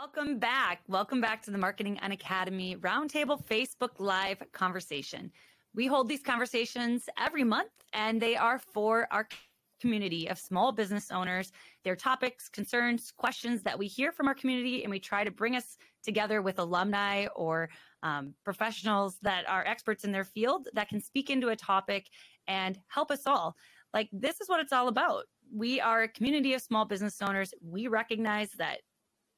Welcome back. Welcome back to the Marketing Unacademy Roundtable Facebook Live conversation. We hold these conversations every month, and they are for our community of small business owners. They're topics, concerns, questions that we hear from our community, and we try to bring us together with alumni or professionals that are experts in their field that can speak into a topic and help us all. Like, this is what it's all about. We are a community of small business owners. We recognize that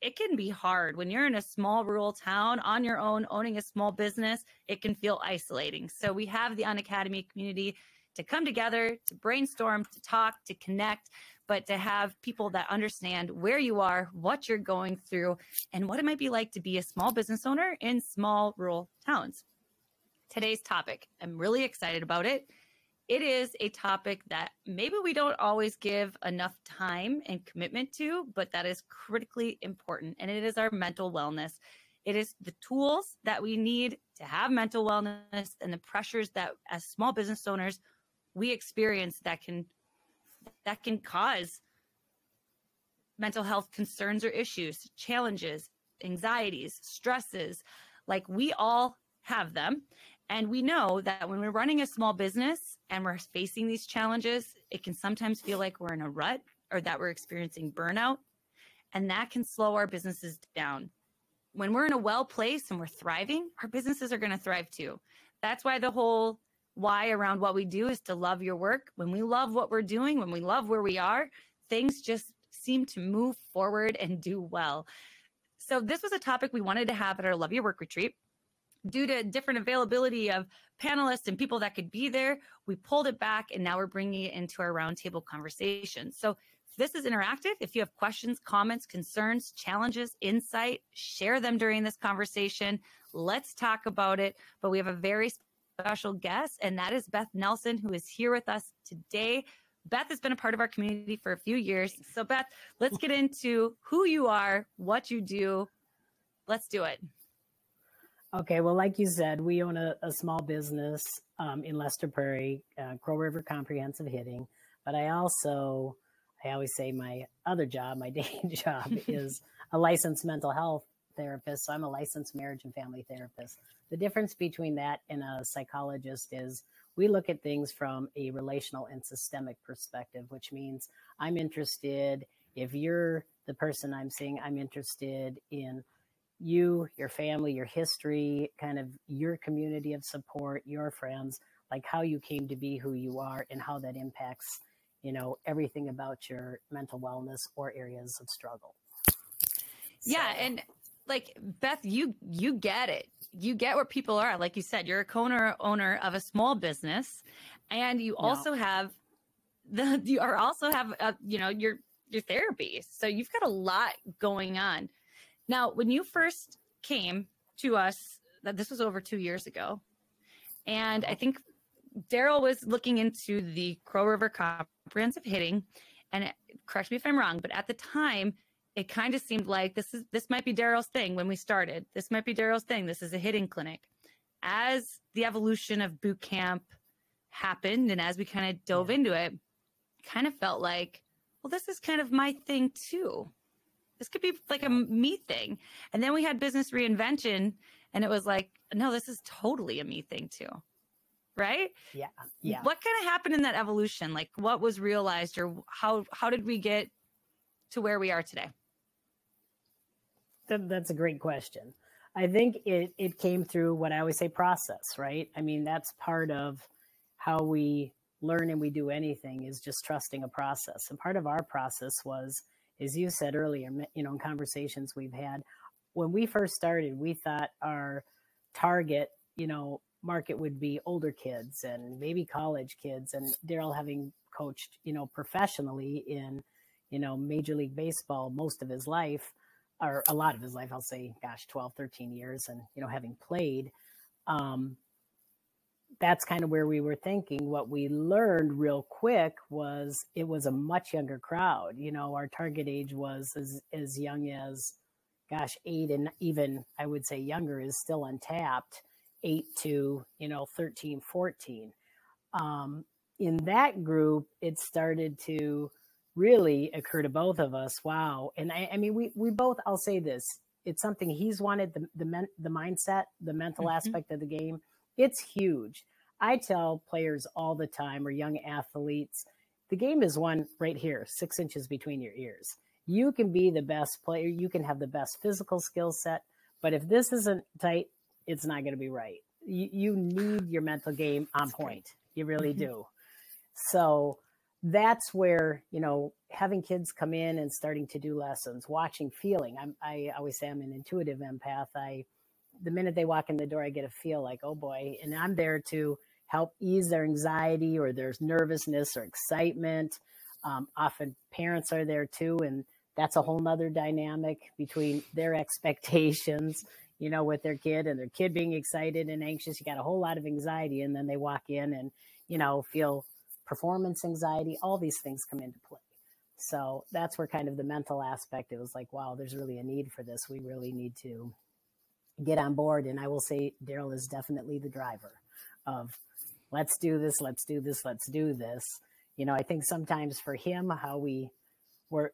it can be hard when you're in a small rural town on your own, owning a small business. It can feel isolating. So we have the Unacademy community to come together, to brainstorm, to talk, to connect, but to have people that understand where you are, what you're going through, and what it might be like to be a small business owner in small rural towns. Today's topic, I'm really excited about it. It is a topic that maybe we don't always give enough time and commitment to, but that is critically important. And it is our mental wellness. It is the tools that we need to have mental wellness and the pressures that as small business owners we experience that can cause mental health concerns or issues, challenges, anxieties, stresses. Like, we all have them. And we know that when we're running a small business and we're facing these challenges, it can sometimes feel like we're in a rut or that we're experiencing burnout, and that can slow our businesses down. When we're in a well place and we're thriving, our businesses are going to thrive too. That's why the whole why around what we do is to love your work. When we love what we're doing, when we love where we are, things just seem to move forward and do well. So this was a topic we wanted to have at our Love Your Work retreat. Due to different availability of panelists and people that could be there, we pulled it back, and now we're bringing it into our roundtable conversation. So this is interactive. If you have questions, comments, concerns, challenges, insight, share them during this conversation. Let's talk about it. But we have a very special guest, and that is Beth Nelson, who is here with us today. Beth has been a part of our community for a few years. So Beth, let's get into who you are, what you do. Let's do it. Okay, well, like you said, we own a small business in Lester Prairie, Crow River Comprehensive Hitting. But I always say my other job, my day job, is a licensed mental health therapist. So I'm a licensed marriage and family therapist. The difference between that and a psychologist is we look at things from a relational and systemic perspective, which means I'm interested, if you're the person I'm seeing, I'm interested in you, your family, your history, kind of your community of support, your friends, like how you came to be who you are and how that impacts, everything about your mental wellness or areas of struggle. Yeah. And like, Beth, you get it. You get where people are. Like you said, you're a co-owner of a small business, and you also have your therapy. So you've got a lot going on. Now, when you first came to us, this was over 2 years ago, and I think Daryl was looking into the Crow River Comprehensive Hitting, and correct me if I'm wrong, but at the time, it kind of seemed like this might be Daryl's thing when we started. This might be Daryl's thing. This is a hitting clinic. As the evolution of boot camp happened, and as we kind of dove into it, kind of felt like, well, this is kind of my thing too. This could be like a me thing. And then we had business reinvention, and it was like, no, this is totally a me thing too. Right? Yeah. Yeah. What kind of happened in that evolution? Like, what was realized, or how did we get to where we are today? That's a great question. I think it came through what I always say, process, right? I mean, that's part of how we learn and we do anything, is just trusting a process. And part of our process was, as you said earlier, in conversations we've had, when we first started, we thought our target, market would be older kids and maybe college kids. And Daryl, having coached, professionally in, Major League Baseball most of his life, or a lot of his life, I'll say, 12, 13 years. And, having played, that's kind of where we were thinking. What we learned real quick was it was a much younger crowd. Our target age was as young as, 8, and even I would say younger is still untapped, 8 to, 13, 14. In that group, it started to really occur to both of us. Wow. And I mean, we both, I'll say this, it's something he's wanted, the mindset, the mental aspect of the game. It's huge. I tell players all the time, or young athletes, the game is won right here, 6 inches between your ears. You can be the best player. You can have the best physical skill set. But if this isn't tight, it's not going to be right. You need your mental game on point. You really do. So that's where, you know, having kids come in and starting to do lessons, watching, feeling. I always say I'm an intuitive empath. The minute they walk in the door, I get a feel like, oh boy, and I'm there to help ease their anxiety or their nervousness or excitement. Often parents are there too. And that's a whole nother dynamic between their expectations, you know, with their kid and their kid being excited and anxious. You got a whole lot of anxiety, and then they walk in and, you know, feel performance anxiety. All these things come into play. So that's where kind of the mental aspect, it was like, wow, there's really a need for this. We really need to get on board. And I will say Daryl is definitely the driver of let's do this, let's do this, let's do this. You know, I think sometimes for him,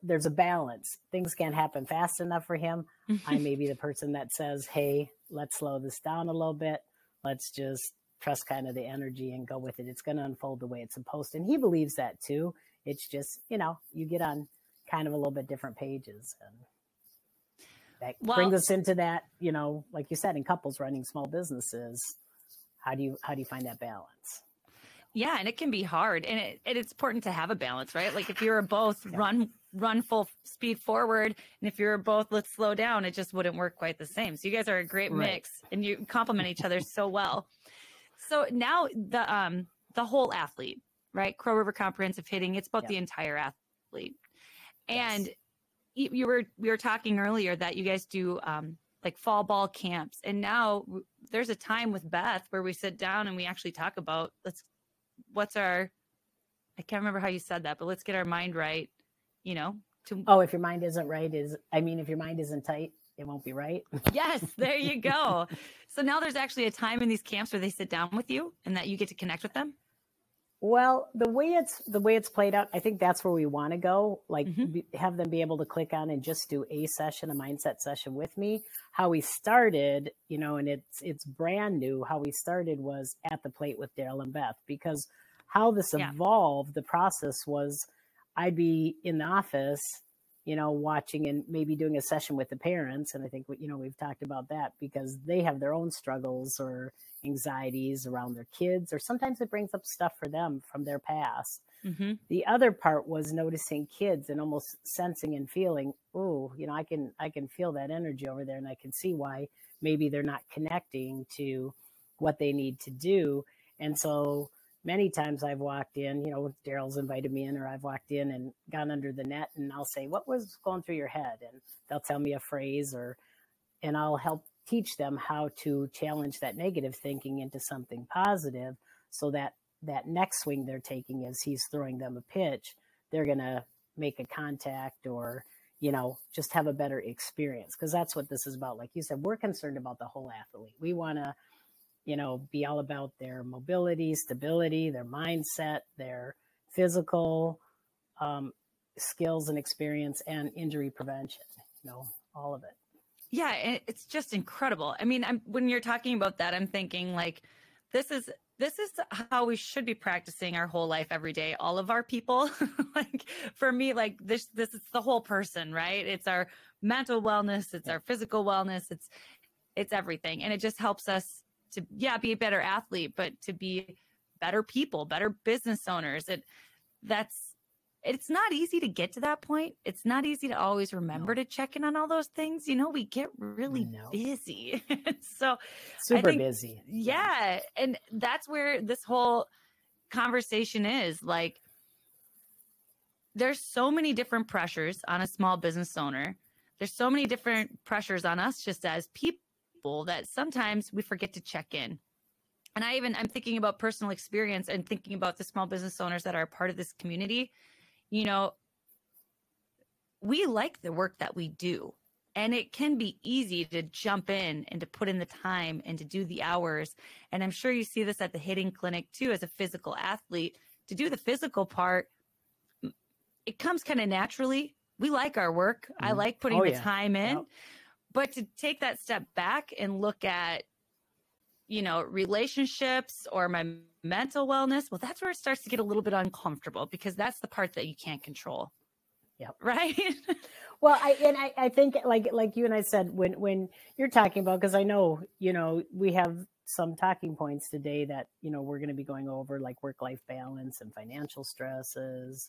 there's a balance. Things can't happen fast enough for him. I may be the person that says, hey, let's slow this down a little bit. Let's just trust kind of the energy and go with it. It's going to unfold the way it's supposed to. And he believes that too. It's just, you know, you get on kind of a little bit different pages. And that brings us into that, you know, like you said, in couples running small businesses, how do you find that balance? Yeah. And it can be hard. And it's important to have a balance, right? Like if you're both run full speed forward, and if you're both, let's slow down, it just wouldn't work quite the same. So you guys are a great mix, and you complement each other so well. So now the whole athlete, right? Crow River Comprehensive Hitting, it's about the entire athlete. And we were talking earlier that you guys do like fall ball camps. And now there's a time with Beth where we sit down and we actually talk about I can't remember how you said that, but let's get our mind right, you know. If your mind isn't right, if your mind isn't tight, it won't be right. Yes, there you go. So now there's actually a time in these camps where they sit down with you and that you get to connect with them. Well, the way it's played out, I think that's where we want to go. Like have them be able to click on and just do a session, a mindset session with me. How we started, you know, and it's brand new. How we started was at the plate with Daryl and Beth, because how this evolved, the process was I'd be in the office, you know, watching and maybe doing a session with the parents. And I think, you know, we've talked about that because they have their own struggles or anxieties around their kids, or sometimes it brings up stuff for them from their past. The other part was noticing kids and almost sensing and feeling, oh, you know, I can feel that energy over there, and I can see why maybe they're not connecting to what they need to do. And so many times I've walked in, you know, Daryl's invited me in, or I've walked in and gone under the net, and I'll say, what was going through your head? And they'll tell me a phrase, and I'll help teach them how to challenge that negative thinking into something positive, so that next swing they're taking, as he's throwing them a pitch, they're going to make a contact, or, you know, just have a better experience. Because that's what this is about. Like you said, we're concerned about the whole athlete. We want to, you know, be all about their mobility, stability, their mindset, their physical skills and experience, and injury prevention, you know, all of it. Yeah, and it's just incredible. I mean, when you're talking about that, I'm thinking like, this is how we should be practicing our whole life every day. All of our people, like for me, like this is the whole person, right? It's our mental wellness, it's our physical wellness, it's everything, and it just helps us to be a better athlete, but to be better people, better business owners. It's not easy to get to that point. It's not easy to always remember to check in on all those things. You know, we get really busy. So super busy. Yeah. And that's where this whole conversation is. Like, there's so many different pressures on a small business owner. There's so many different pressures on us just as people that sometimes we forget to check in. And I'm thinking about personal experience and thinking about the small business owners that are a part of this community. You know, we like the work that we do, and it can be easy to jump in and to put in the time and to do the hours. And I'm sure you see this at the hitting clinic too, as a physical athlete, to do the physical part. It comes kind of naturally. We like our work. I like putting the time in, But to take that step back and look at, relationships or my mental wellness, well, that's where it starts to get a little bit uncomfortable, because that's the part that you can't control. Yep. Right. Well, I think like you and I said, when you're talking about, because I know, we have some talking points today that, we're going to be going over, like work-life balance and financial stresses,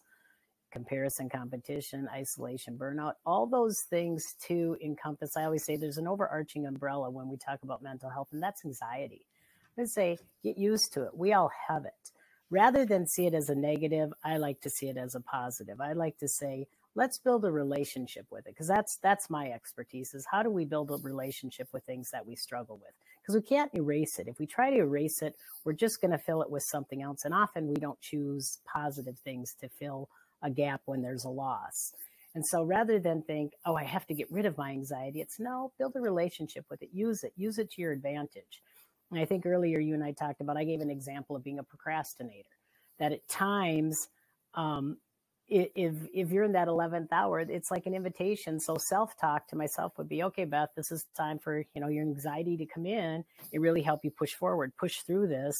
comparison, competition, isolation, burnout, all those things to encompass. I always say there's an overarching umbrella when we talk about mental health, and that's anxiety. I would say get used to it. We all have it. Rather than see it as a negative, I like to see it as a positive. I like to say, let's build a relationship with it, because that's my expertise, is how do we build a relationship with things that we struggle with? Because we can't erase it. If we try to erase it, we're just going to fill it with something else. And often we don't choose positive things to fill a gap when there's a loss. And so rather than think, oh, I have to get rid of my anxiety, it's no, build a relationship with it. Use it to your advantage. And I think earlier you and I talked about, I gave an example of being a procrastinator, that at times, if you're in that 11th hour, it's like an invitation. So self-talk to myself would be, okay, Beth, this is time for, your anxiety to come in. It really help you push forward, push through this,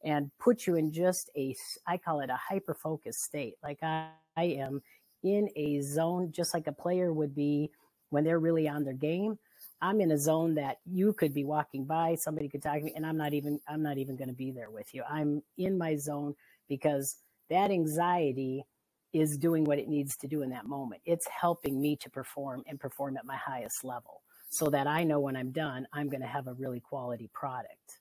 and put you in just I call it a hyper-focused state. Like I am in a zone, just like a player would be when they're really on their game. I'm in a zone that you could be walking by, somebody could talk to me, and I'm not even going to be there with you. I'm in my zone because that anxiety is doing what it needs to do in that moment. It's helping me to perform and perform at my highest level, so that I know when I'm done, I'm going to have a really quality product.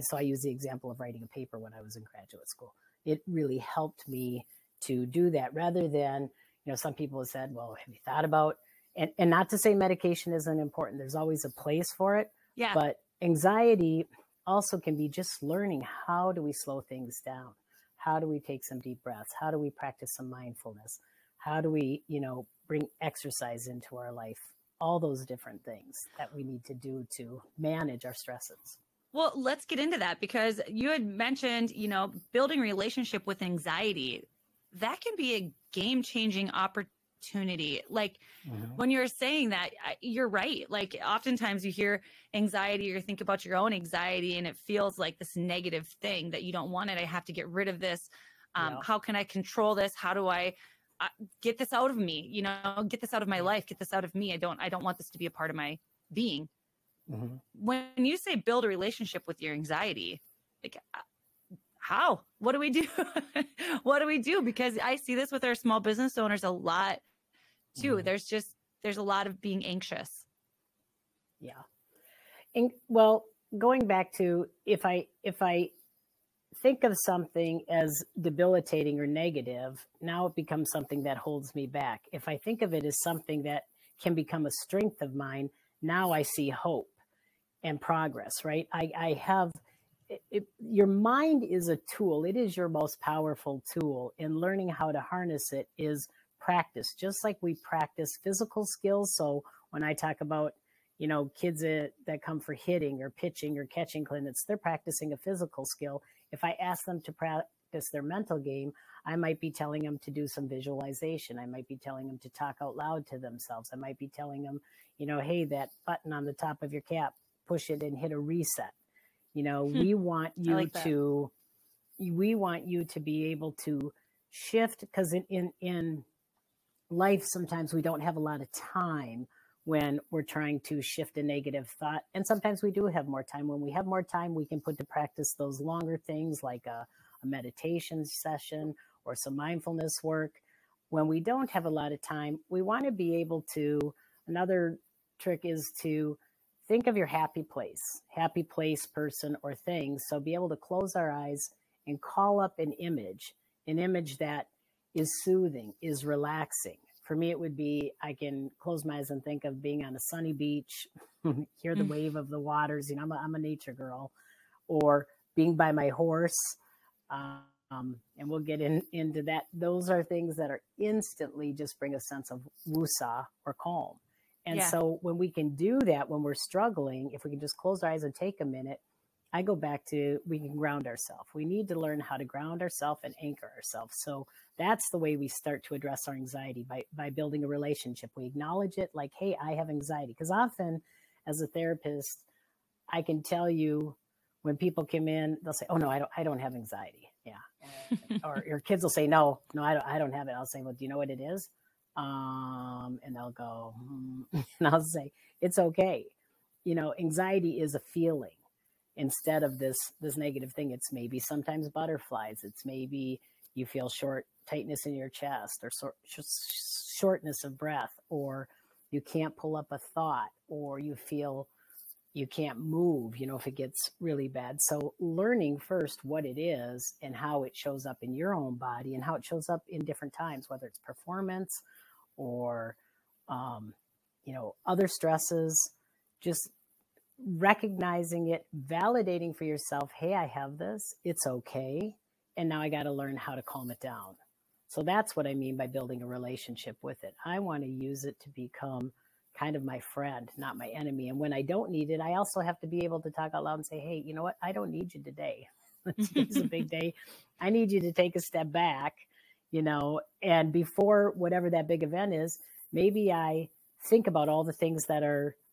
So I use the example of writing a paper when I was in graduate school. It really helped me to do that, rather than, some people have said, well, have you thought about, and not to say medication isn't important. There's always a place for it. Yeah. But anxiety also can be just learning, how do we slow things down? How do we take some deep breaths? How do we practice some mindfulness? How do we, bring exercise into our life? All those different things that we need to do to manage our stresses. Well, let's get into that, because you had mentioned, building relationship with anxiety. That can be a game-changing opportunity. Like when you're saying that, you're right. Like oftentimes you hear anxiety or think about your own anxiety, and it feels like this negative thing that you don't want it. I have to get rid of this. How can I control this? How do I get this out of me? Get this out of my life, get this out of me. I don't want this to be a part of my being. Mm-hmm. When you say build a relationship with your anxiety, like how? What do we do? What do we do? Because I see this with our small business owners a lot too. Mm-hmm. There's a lot of being anxious. Yeah. And well, going back to, if I think of something as debilitating or negative, now it becomes something that holds me back. If I think of it as something that can become a strength of mine, now I see hope and progress, right? I have, your mind is a tool. It is your most powerful tool, and learning how to harness it is practice, just like we practice physical skills. So when I talk about, kids that come for hitting or pitching or catching clinics, they're practicing a physical skill. If I ask them to practice their mental game, I might be telling them to do some visualization. I might be telling them to talk out loud to themselves. I might be telling them, hey, that button on the top of your cap, push it and hit a reset. We want you we want you to be able to shift, because in life, sometimes we don't have a lot of time when we're trying to shift a negative thought. And sometimes we do have more time. When we have more time, we can put to practice those longer things, like a meditation session or some mindfulness work. When we don't have a lot of time, we want to be able to, another trick is to think of your happy place, person, or thing. So be able to close our eyes and call up an image that is soothing, is relaxing. For me, it would be, I can close my eyes and think of being on a sunny beach, hear the wave of the waters. I'm a nature girl, or being by my horse. And we'll get into that. Those are things that are instantly just bring a sense of wusa, or calm. And so when we can do that, when we're struggling, if we can just close our eyes and take a minute, I go back to, we can ground ourselves. We need to learn how to ground ourselves and anchor ourselves. So that's the way we start to address our anxiety, by building a relationship. We acknowledge it, like, hey, I have anxiety. Because often as a therapist, I can tell you when people come in, they'll say, oh no, I don't have anxiety. Yeah. Or your kids will say, no, I don't have it. I'll say, well, do you know what it is? And they'll go, and I'll say, it's okay. You know, anxiety is a feeling instead of this negative thing. It's maybe sometimes butterflies. It's maybe you feel tightness in your chest, or shortness of breath, or you can't pull up a thought, or you feel you can't move, you know, if it gets really bad. So learning first what it is and how it shows up in your own body and how it shows up in different times, whether it's performance or, you know, other stresses, just recognizing it, validating for yourself, hey, I have this, it's okay. And now I got to learn how to calm it down. So that's what I mean by building a relationship with it. I want to use it to become kind of my friend, not my enemy. And when I don't need it, I also have to be able to talk out loud and say, hey, you know what? I don't need you today. Today's a big day. I need you to take a step back, you know, and before whatever that big event is, maybe I think about all the things that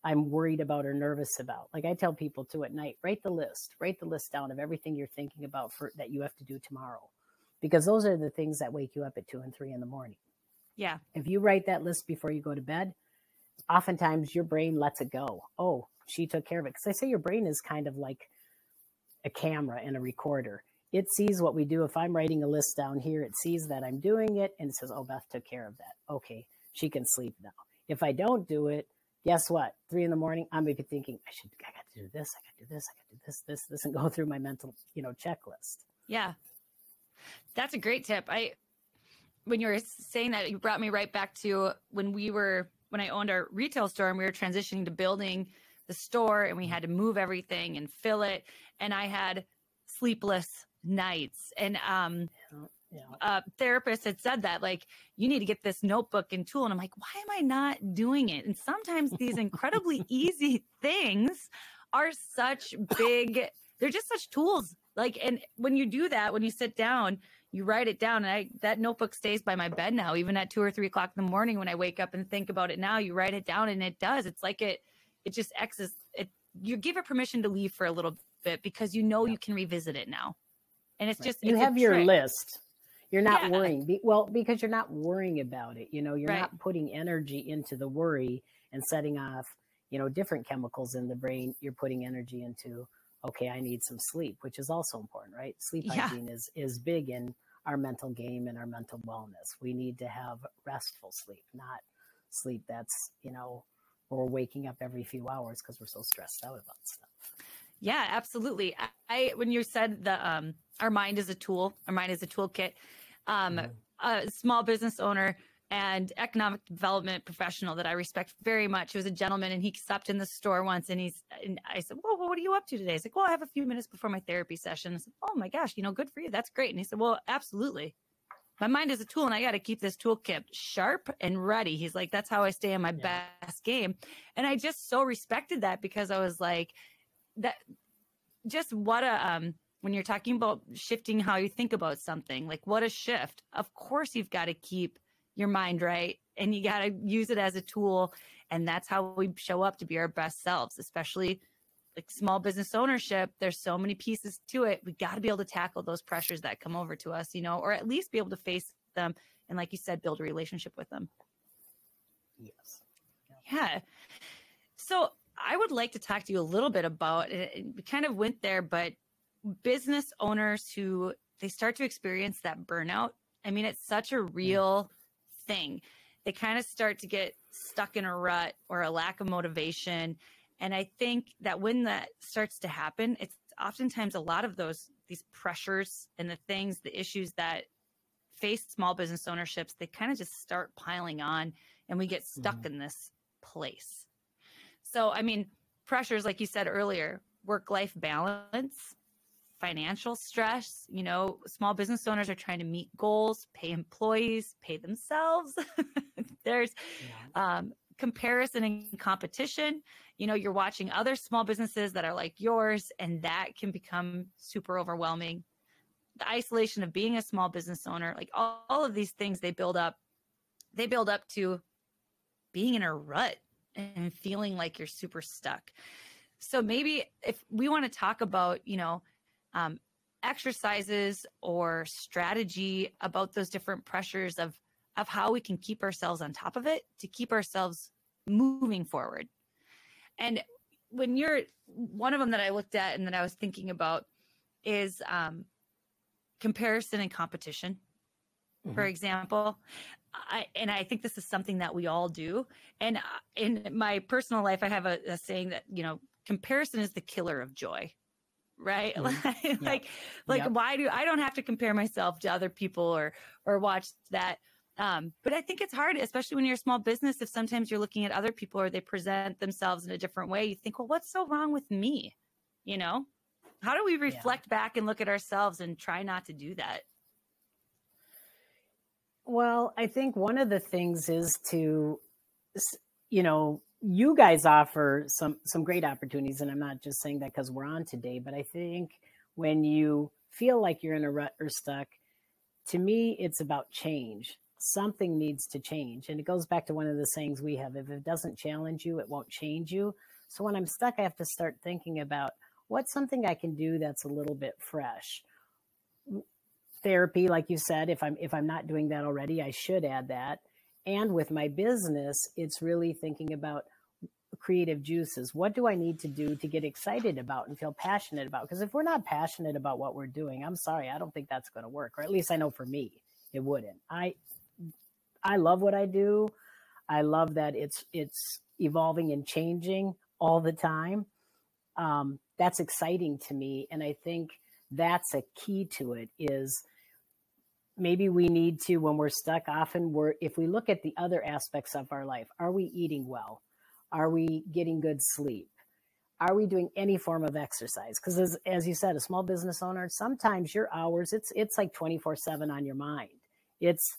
I'm worried about or nervous about. Like I tell people too at night, write the list down of everything you're thinking about that you have to do tomorrow, because those are the things that wake you up at 2 and 3 in the morning. Yeah. If you write that list before you go to bed, oftentimes your brain lets it go. Oh, she took care of it. Because I say your brain is kind of like a camera and a recorder. It sees what we do. If I'm writing a list down here, it sees that I'm doing it and it says, oh, Beth took care of that. Okay, she can sleep now. If I don't do it, guess what? 3 in the morning, I'm going to be thinking, I got to do this, I got to do this, I got to do this, and go through my mental, you know, checklist. Yeah. That's a great tip. When you were saying that, you brought me right back to when I owned our retail store and we were transitioning to building the store, and we had to move everything and fill it. And I had sleepless nights, and a therapist had said that, like, you need to get this notebook and tool. And I'm like, why am I not doing it? And sometimes these incredibly easy things are such they're just such tools. Like, and when you do that, when you sit down, you write it down. And that notebook stays by my bed now, even at 2 or 3 o'clock in the morning. When I wake up and think about it now, you write it down, and it does. It's like it just exits it. You give it permission to leave for a little bit, because you know you can revisit it now. And it's just, you have your list. You're not worrying. Because you're not worrying about it. You know, you're not putting energy into the worry and setting off, you know, different chemicals in the brain. You're putting energy into, okay, I need some sleep, which is also important, right? Sleep hygiene is big in our mental game and our mental wellness. We need to have restful sleep, not sleep that's, you know, we're waking up every few hours because we're so stressed out about stuff. Yeah, absolutely. When you said our mind is a tool, our mind is a toolkit, a small business owner and economic development professional that I respect very much. He was a gentleman, and he stopped in the store once, and I said, well, what are you up to today? He's like, well, I have a few minutes before my therapy session. I said, oh my gosh, you know, good for you. That's great. And he said, well, absolutely. My mind is a tool, and I got to keep this toolkit sharp and ready. He's like, that's how I stay in my best game. And I just so respected that, because I was like, that just what when you're talking about shifting how you think about something, like what a shift. Of course, you've got to keep your mind right, and you got to use it as a tool. And that's how we show up to be our best selves, especially like small business ownership. There's so many pieces to it. We got to be able to tackle those pressures that come over to us, you know, or at least be able to face them. And like you said, build a relationship with them. Yes. Yeah. So I would like to talk to you a little bit about it. We kind of went there, but business owners who they start to experience that burnout. I mean, it's such a real thing. They kind of start to get stuck in a rut or a lack of motivation. And I think that when that starts to happen, it's oftentimes a lot of these pressures and the things, the issues that face small business ownerships, they kind of just start piling on, and we get stuck in this place. So, I mean, pressures, like you said earlier, work-life balance, financial stress, you know, small business owners are trying to meet goals, pay employees, pay themselves. There's comparison and competition. You know, you're watching other small businesses that are like yours, and that can become super overwhelming. the isolation of being a small business owner, like all of these things, they build up to being in a rut and feeling like you're super stuck. So maybe if we want to talk about, exercises or strategy about those different pressures of how we can keep ourselves on top of it to keep ourselves moving forward. And when you're one of them that I looked at and that I was thinking about is comparison and competition, for example. I think this is something that we all do. And in my personal life, I have a saying that, comparison is the killer of joy, right? Like why I don't have to compare myself to other people or watch that. But I think it's hard, especially when you're a small business, if sometimes you're looking at other people or they present themselves in a different way, you think, well, what's so wrong with me? How do we reflect back and look at ourselves and try not to do that? Well, I think one of the things is to, you guys offer some great opportunities. And I'm not just saying that because we're on today, but I think when you feel like you're in a rut or stuck, to me, it's about change. Something needs to change. And it goes back to one of the sayings we have, if it doesn't challenge you, it won't change you. So when I'm stuck, I have to start thinking about what's something I can do that's a little bit fresh. Therapy, like you said, if I'm not doing that already, I should add that. And with my business, it's really thinking about creative juices. What do I need to do to get excited about and feel passionate about? Because if we're not passionate about what we're doing, I'm sorry, I don't think that's going to work. Or at least I know for me, it wouldn't. I love what I do. I love that it's evolving and changing all the time. That's exciting to me. And I think that's a key to it is maybe we need to, when we're stuck, if we look at the other aspects of our life, are we eating well? Are we getting good sleep? Are we doing any form of exercise? Because as you said, a small business owner, sometimes your hours, it's like 24/7 on your mind. It's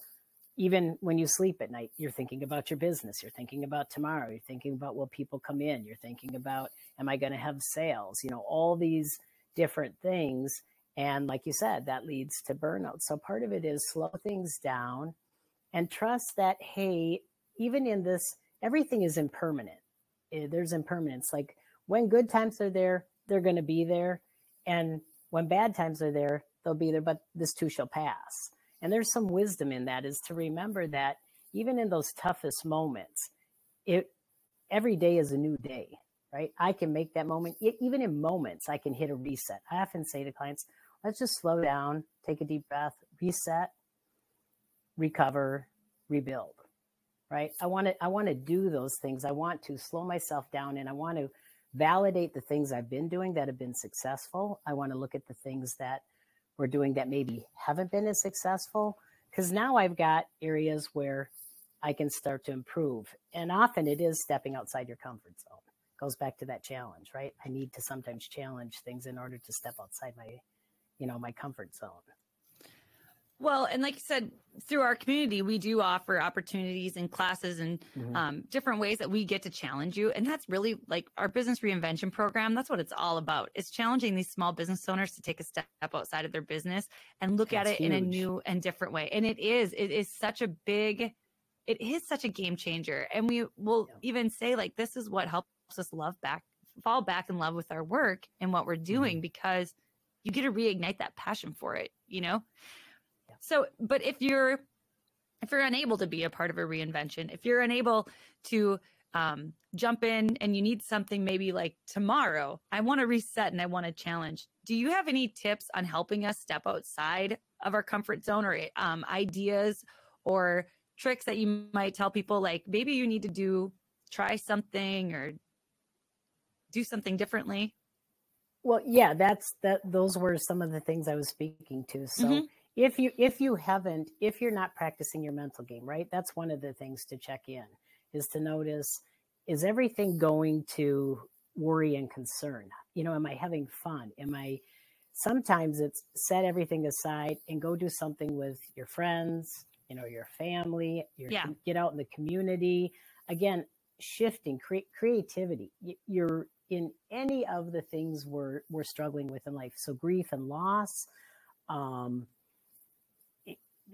even when you sleep at night, you're thinking about your business. You're thinking about tomorrow. You're thinking about will people come in? You're thinking about, am I going to have sales? All these different things. And like you said, that leads to burnout. So part of it is slow things down and trust that, hey, even in this, everything is impermanent. There's impermanence. Like when good times are there, they're going to be there. And when bad times are there, they'll be there, but this too shall pass. And there's some wisdom in that, is to remember that even in those toughest moments, every day is a new day, right? I can make that moment. Even in moments, I can hit a reset. I often say to clients, let's just slow down, take a deep breath, reset, recover, rebuild, right? I want to do those things. I want to slow myself down, and I want to validate the things I've been doing that have been successful. I want to look at the things that we're doing that maybe haven't been as successful, because now I've got areas where I can start to improve. And often it is stepping outside your comfort zone. It goes back to that challenge, right? I need to sometimes challenge things in order to step outside my comfort zone. Well, and like you said, through our community, we do offer opportunities and classes and different ways that we get to challenge you. And that's really like our business reinvention program. That's what it's all about. It's challenging these small business owners to take a step outside of their business and look at it huge. In a new and different way. And it is such a game changer. And we will even say, like, this is what helps us fall back in love with our work and what we're doing, because you get to reignite that passion for it, So, but if you're unable to be a part of a reinvention, if you're unable to jump in and you need something maybe like tomorrow, I want to reset and I want to challenge. Do you have any tips on helping us step outside of our comfort zone, or ideas or tricks that you might tell people, like maybe you need to try something or do something differently? Well, yeah, those were some of the things I was speaking to. So if you're not practicing your mental game, right? That's one of the things to check in, is to notice, is everything going to worry and concern? Am I having fun? Sometimes it's set everything aside and go do something with your friends, your family, get out in the community. Again, shifting, creativity. You're in any of the things we're struggling with in life. So grief and loss, um,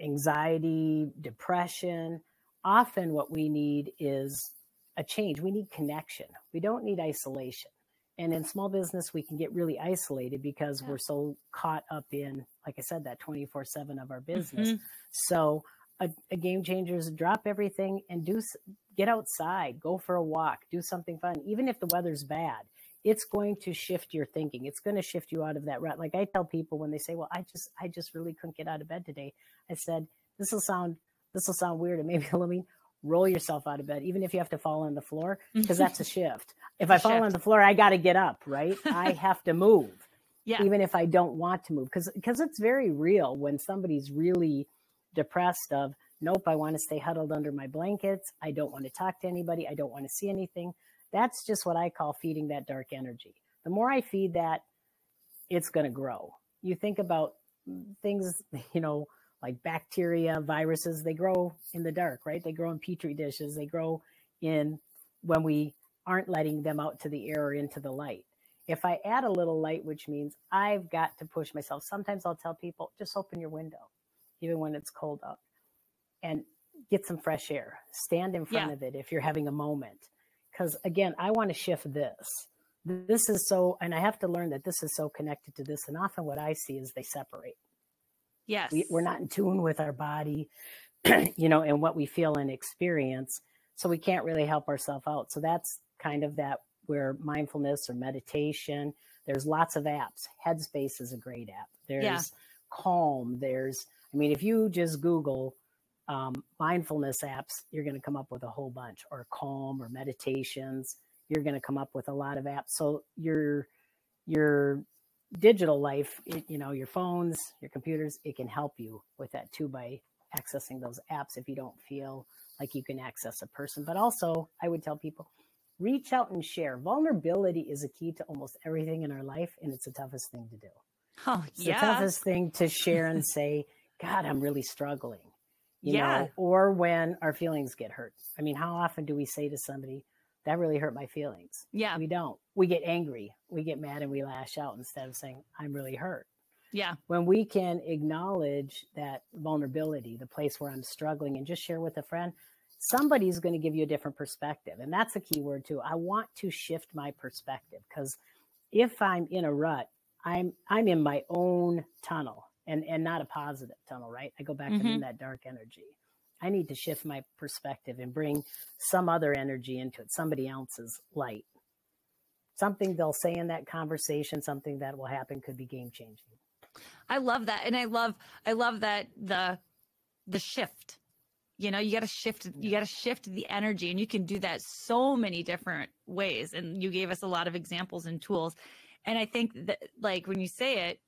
anxiety, depression. Often what we need is a change. We need connection. We don't need isolation. And in small business, we can get really isolated because we're so caught up in, like I said, that 24/7 of our business. So a game changer is drop everything and get outside, go for a walk, do something fun. Even if the weather's bad, it's going to shift your thinking. It's going to shift you out of that rut. Like I tell people when they say, well, I just really couldn't get out of bed today. I said, this will sound weird and maybe a little mean. Roll yourself out of bed, even if you have to fall on the floor, because that's a shift. If I fall on the floor, I got to get up, right? I have to move, even if I don't want to move, because it's very real when somebody's really depressed of, nope, I want to stay huddled under my blankets. I don't want to talk to anybody. I don't want to see anything. That's just what I call feeding that dark energy. The more I feed that, it's going to grow. You think about things, like bacteria, viruses, they grow in the dark, right? They grow in petri dishes. They grow when we aren't letting them out to the air or into the light. If I add a little light, which means I've got to push myself. Sometimes I'll tell people, just open your window, even when it's cold out, and get some fresh air. Stand in front of it if you're having a moment. Because again, I want to shift this. This is so, and I have to learn that this is so connected to this. And often what I see is they separate. Yes. We're not in tune with our body, and what we feel and experience. So we can't really help ourselves out. So that's kind of that where mindfulness or meditation, there's lots of apps. Headspace is a great app. There's Calm. If you just Google mindfulness apps, you're going to come up with a whole bunch, or Calm or meditations. You're going to come up with a lot of apps. So your digital life, your phones, your computers, it can help you with that too by accessing those apps if you don't feel like you can access a person. But also, I would tell people, reach out and share. Vulnerability is a key to almost everything in our life, and it's the toughest thing to do. Oh, it's the toughest thing to share and say, God, I'm really struggling. Or when our feelings get hurt. How often do we say to somebody, that really hurt my feelings? Yeah. We don't. We get angry. We get mad and we lash out instead of saying, I'm really hurt. Yeah. When we can acknowledge that vulnerability, the place where I'm struggling, and just share with a friend, somebody's going to give you a different perspective. And that's a key word too. I want to shift my perspective, because if I'm in a rut, I'm in my own tunnel and not a positive tunnel, right? I go back to in that dark energy. I need to shift my perspective and bring some other energy into it, somebody else's light. Something they'll say in that conversation, something that will happen could be game changing. I love that. And I love that the shift, you got to shift the energy, and you can do that so many different ways. And you gave us a lot of examples and tools. And I think that, like, when you say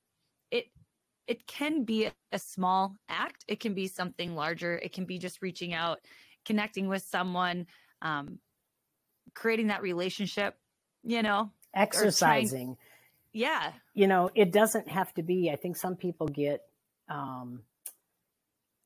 it can be a small act. It can be something larger. It can be just reaching out, connecting with someone, creating that relationship, exercising. It doesn't have to be, I think some people get, what's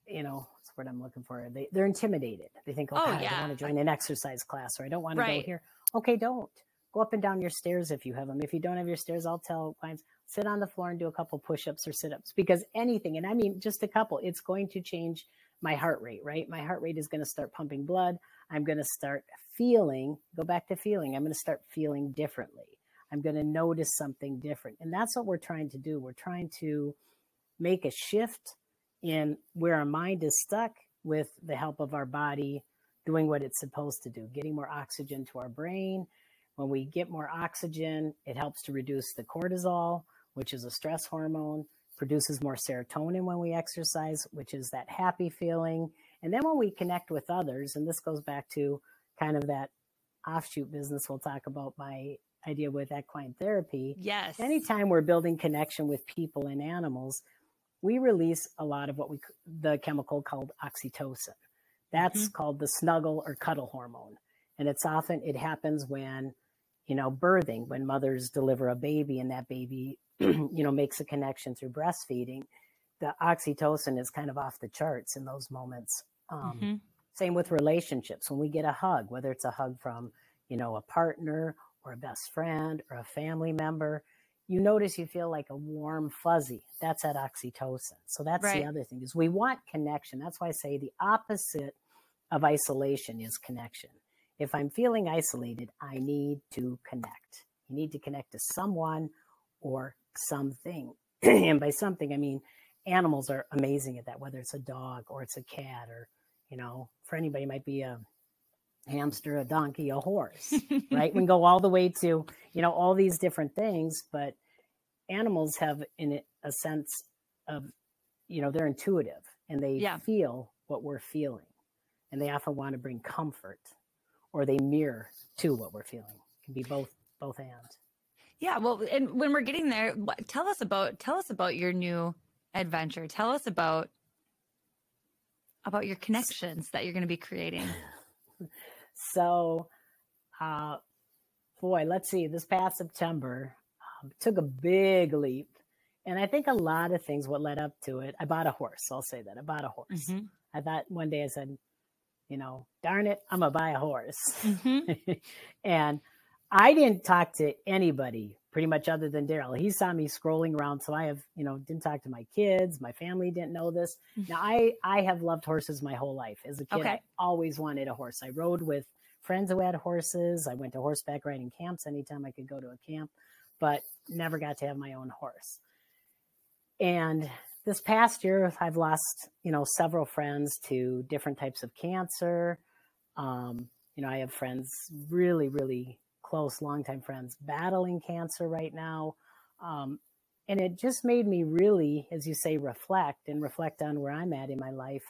the word I'm looking for? They're intimidated. They think, I don't want to join an exercise class, or I don't want to go here. Okay, don't. Go up and down your stairs if you have them. If you don't have your stairs, I'll tell clients, sit on the floor and do a couple push-ups or sit-ups, because anything, and I mean just a couple, it's going to change my heart rate, right? My heart rate is going to start pumping blood. I'm going to start go back to feeling. I'm going to start feeling differently. I'm going to notice something different. And that's what we're trying to do. We're trying to make a shift in where our mind is stuck with the help of our body doing what it's supposed to do, getting more oxygen to our brain. When we get more oxygen, it helps to reduce the cortisol, which is a stress hormone, produces more serotonin when we exercise, which is that happy feeling. And then when we connect with others, and this goes back to kind of that offshoot business, we'll talk about my idea with equine therapy. Yes. Anytime we're building connection with people and animals, we release a lot of the chemical called oxytocin. That's called the snuggle or cuddle hormone. And it happens when, birthing, when mothers deliver a baby and that baby, makes a connection through breastfeeding. The oxytocin is kind of off the charts in those moments. Same with relationships. When we get a hug, whether it's a hug from, a partner or a best friend or a family member, you notice you feel like a warm fuzzy. That's that oxytocin. So that's the other thing, is we want connection. That's why I say the opposite of isolation is connection. If I'm feeling isolated, I need to connect. You need to connect to someone or something. And by something, I mean, animals are amazing at that, whether it's a dog or it's a cat, or, you know, for anybody, it might be a hamster, a donkey, a horse, right? We can go all the way to, you know, all these different things, but animals have in a sense of, you know, they're intuitive and they feel what we're feeling, and they often want to bring comfort, or they mirror to what we're feeling. It can be both and. Yeah. Well, and when we're getting there, tell us about your new adventure. Tell us about your connections that you're going to be creating. So, boy, let's see, this past September, took a big leap. And I think a lot of things, what led up to it, I bought a horse. I'll say that. I bought a horse. Mm-hmm. I thought one day, I said, you know, darn it, I'm going to buy a horse. Mm-hmm. And I didn't talk to anybody pretty much other than Daryl. He saw me scrolling around. So I have, you know, didn't talk to my kids. My family didn't know this. Now, I have loved horses my whole life. As a kid, I always wanted a horse. I rode with friends who had horses. I went to horseback riding camps anytime I could go to a camp, but never got to have my own horse. And this past year, I've lost, you know, several friends to different types of cancer. You know, I have friends, really, really close, longtime friends, battling cancer right now. And it just made me really, as you say, reflect on where I'm at in my life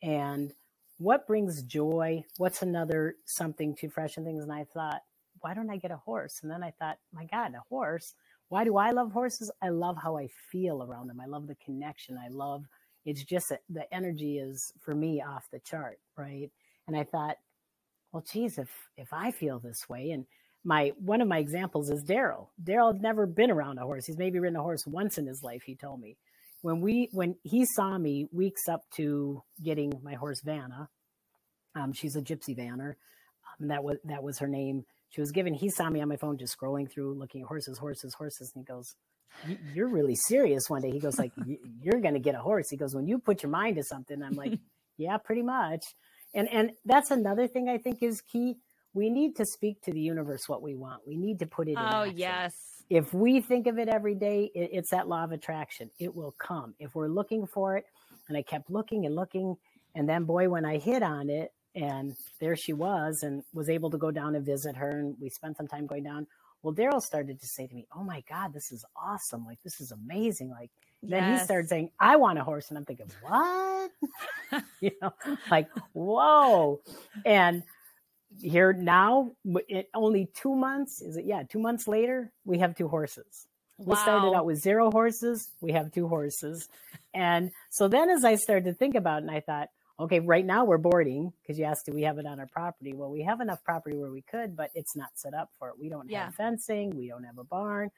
and what brings joy. What's another something to freshen things? And I thought, why don't I get a horse? And then I thought, my God, a horse. Why do I love horses? I love how I feel around them. I love the connection. I love, it's just the energy is, for me, off the chart, right? And I thought, well, geez, if I feel this way, and one of my examples is Daryl. Daryl had never been around a horse. He's maybe ridden a horse once in his life, he told me. When he saw me weeks up to getting my horse Vanna, she's a gypsy vanner, and that was her name. She was given. He saw me on my phone just scrolling through, looking at horses, and he goes, "You're really serious." One day, he goes, "Like you're going to get a horse." He goes, "When you put your mind to something," I'm like, "Yeah, pretty much." And that's another thing I think is key. We need to speak to the universe what we want. We need to put it in action. Yes. If we think of it every day, it's that law of attraction. It will come. If we're looking for it, and I kept looking and looking, and then boy, when I hit on it, and there she was, and was able to go down and visit her, and we spent some time going down. Well, Daryl started to say to me, "Oh my God, this is awesome. Like, this is amazing." Like, then he started saying, "I want a horse." And I'm thinking, what? You know, like, whoa. And here now, only 2 months, 2 months later, we have 2 horses. Wow. We started out with 0 horses. We have 2 horses. And so then as I started to think about it, and I thought, okay, right now we're boarding, because you asked, do we have it on our property? Well, we have enough property where we could, but it's not set up for it. We don't have fencing. We don't have a barn.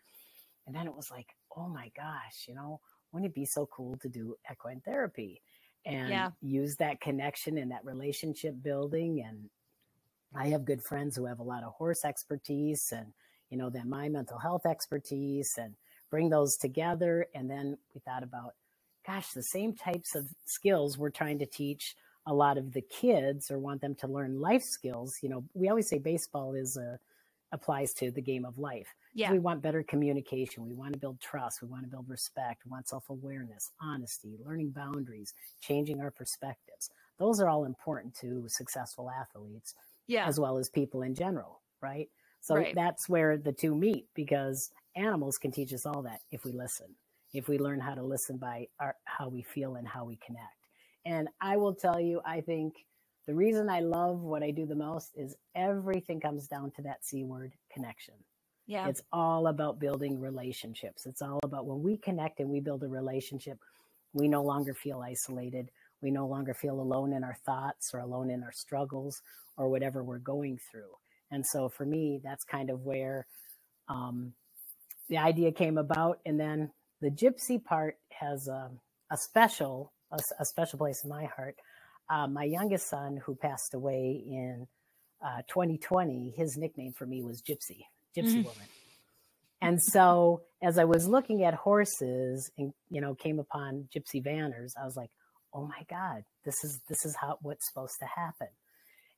And then it was like, oh my gosh, you know, wouldn't it be so cool to do equine therapy and use that connection and that relationship building? And I have good friends who have a lot of horse expertise, and, you know, then my mental health expertise, and bring those together. And then we thought about, gosh, the same types of skills we're trying to teach a lot of the kids, or want them to learn life skills. You know, we always say baseball applies to the game of life. Yeah. We want better communication. We want to build trust. We want to build respect. We want self-awareness, honesty, learning boundaries, changing our perspectives. Those are all important to successful athletes, as well as people in general, right? So that's where the two meet, because animals can teach us all that if we listen. If we learn how to listen by how we feel and how we connect. And I will tell you, I think the reason I love what I do the most is everything comes down to that C word, connection. Yeah. It's all about building relationships. It's all about when we connect and we build a relationship, we no longer feel isolated. We no longer feel alone in our thoughts or alone in our struggles or whatever we're going through. And so for me, that's kind of where the idea came about. And then the gypsy part has a special place in my heart. My youngest son, who passed away in 2020, his nickname for me was Gypsy Woman. And so as I was looking at horses and, came upon gypsy vanners, I was like, oh my God, this is how what's supposed to happen.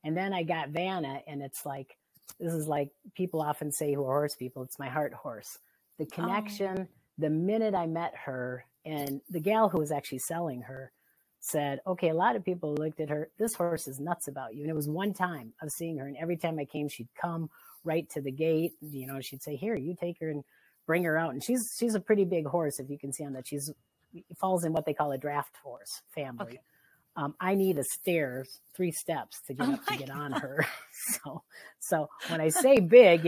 And then I got Vanna, and it's like, this is like people often say who are horse people, it's my heart horse. The connection, the minute I met her, and the gal who was actually selling her said, okay, a lot of people looked at her, this horse is nuts about you. And it was one time of seeing her, and every time I came, she'd come right to the gate. She'd say, here, you take her and bring her out. And she's a pretty big horse, if you can see on that. Falls in what they call a draft horse family. Okay. I need a stairs, 3 steps to get up to get on her. So when I say big,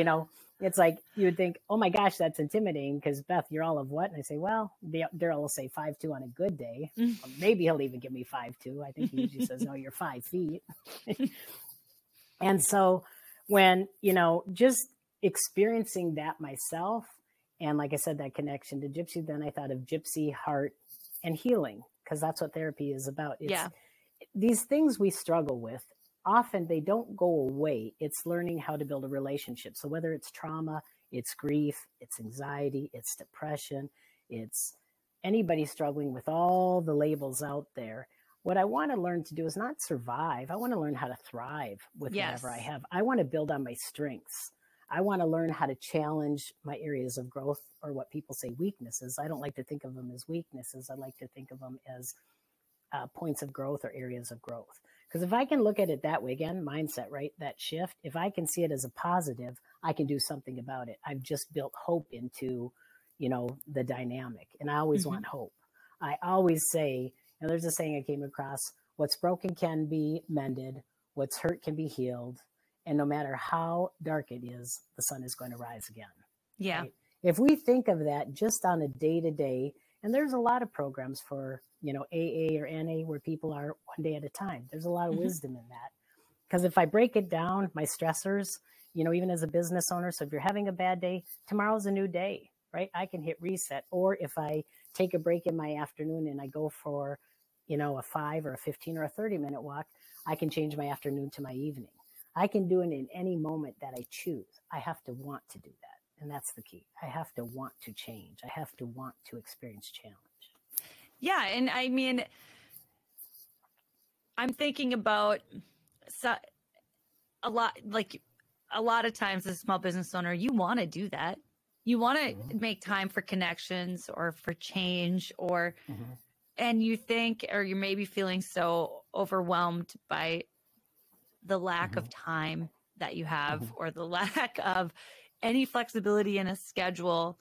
it's like you would think, oh my gosh, that's intimidating, because Beth, you're all of what? And I say, well, Daryl will say 5'2" on a good day. Maybe he'll even give me 5'2". I think he usually says, no, you're 5 feet. And so when, just experiencing that myself, and like I said, that connection to gypsy, then I thought of gypsy, heart, and healing, because that's what therapy is about. These things we struggle with, often they don't go away. It's learning how to build a relationship. So whether it's trauma, it's grief, it's anxiety, it's depression, it's anybody struggling with all the labels out there. What I want to learn to do is not survive. I want to learn how to thrive with whatever I have. I want to build on my strengths. I want to learn how to challenge my areas of growth, or what people say weaknesses. I don't like to think of them as weaknesses. I like to think of them as points of growth or areas of growth. Because if I can look at it that way, again, mindset, right? That shift, if I can see it as a positive, I can do something about it. I've just built hope into, the dynamic. And I always want hope. I always say, and there's a saying I came across, what's broken can be mended, what's hurt can be healed. And no matter how dark it is, the sun is going to rise again. Yeah. Right? If we think of that just on a day-to-day, and there's a lot of programs for, AA or NA where people are one day at a time. There's a lot of wisdom in that. Because if I break it down, my stressors, even as a business owner, so if you're having a bad day, tomorrow's a new day, right? I can hit reset. Or if I take a break in my afternoon and I go for, a 5 or a 15 or a 30-minute walk, I can change my afternoon to my evening. I can do it in any moment that I choose. I have to want to do that. And that's the key. I have to want to change. I have to want to experience challenge. Yeah. And I mean, I'm thinking about a lot of times as a small business owner, you want to do that. You want to make time for connections or for change, or, and you think, or you're maybe feeling so overwhelmed by the lack of time that you have, or the lack of any flexibility in a schedule.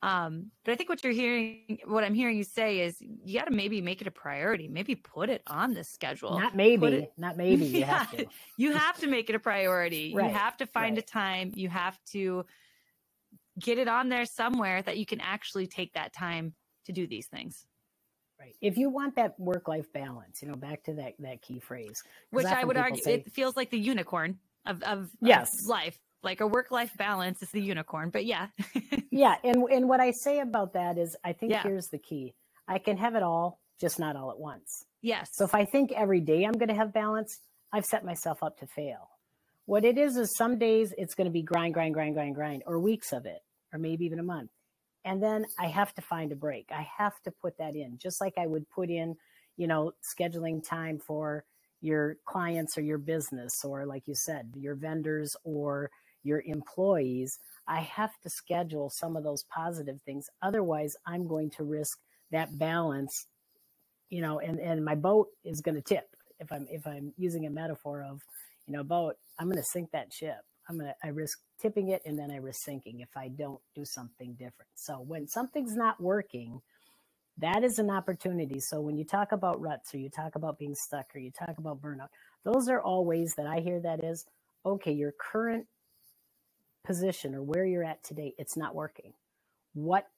But I think what I'm hearing you say is you got to maybe make it a priority, maybe put it on the schedule. Not maybe. You have to. You have to make it a priority. Right. You have to find a time. You have to get it on there somewhere that you can actually take that time to do these things. Right. If you want that work-life balance, back to that key phrase. Which I would argue, it feels like the unicorn of life. Like a work-life balance is the unicorn, but yeah. Yeah. And what I say about that is, I think here's the key. I can have it all, just not all at once. Yes. So if I think every day I'm going to have balance, I've set myself up to fail. What it is some days it's going to be grind, or weeks of it, or maybe even a month. And then I have to find a break. I have to put that in, just like I would put in, scheduling time for your clients or your business, or like you said, your vendors or your employees. I have to schedule some of those positive things. Otherwise, I'm going to risk that balance, and my boat is going to tip. If I'm using a metaphor of, boat, I'm going to sink that ship. I risk tipping it, and then I risk sinking if I don't do something different. So when something's not working, that is an opportunity. So when you talk about ruts, or you talk about being stuck, or you talk about burnout, those are all ways that I hear that is, okay, your current position or where you're at today, it's not working. What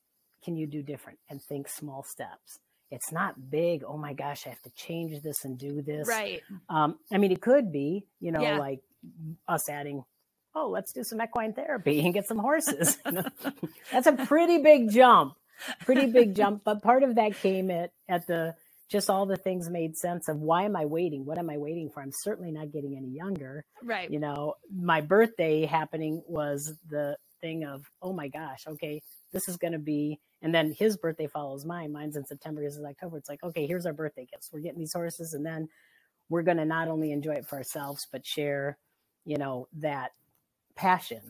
can you do different? And think small steps. It's not big, oh my gosh, I have to change this and do this. Right. It could be, like us adding, let's do some equine therapy and get some horses. That's a pretty big jump. But part of that came at the, just all the things made sense of, why am I waiting? What am I waiting for? I'm certainly not getting any younger. Right. My birthday happening was the thing of, oh my gosh, okay, this is going to be, and then his birthday follows mine. Mine's in September, his is October. It's like, okay, here's our birthday gifts. We're getting these horses, and then we're going to not only enjoy it for ourselves, but share, that passion